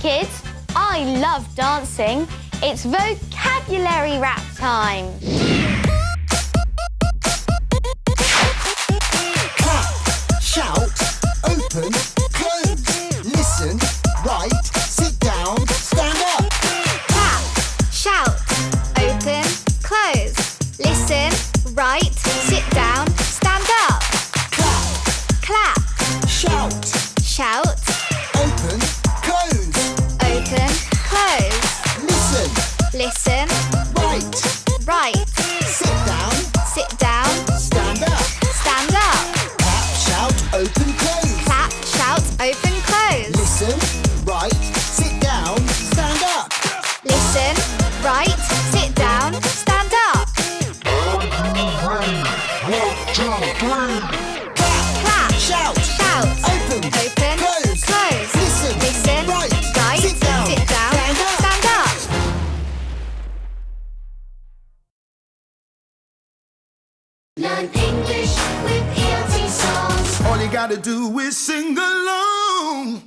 kids, I love dancing. It's vocabulary rap time. Clap, shout, open, close. Listen, write, sit down, stand up. Clap, shout, open, close. Listen, write, sit down, stand up. Clap, Clap, shout, shout, open, close. open, close. Listen, Listen, write, sit down, stand up. stand up. Clap, shout, open, close. Clap, shout, open, close. Listen, write, sit down, stand up. Listen, write, sit down, stand up. Clap, Shout, open, close. Listen, write, sit down, stand up. Learn English with ELT Songs. All you gotta do is sing along.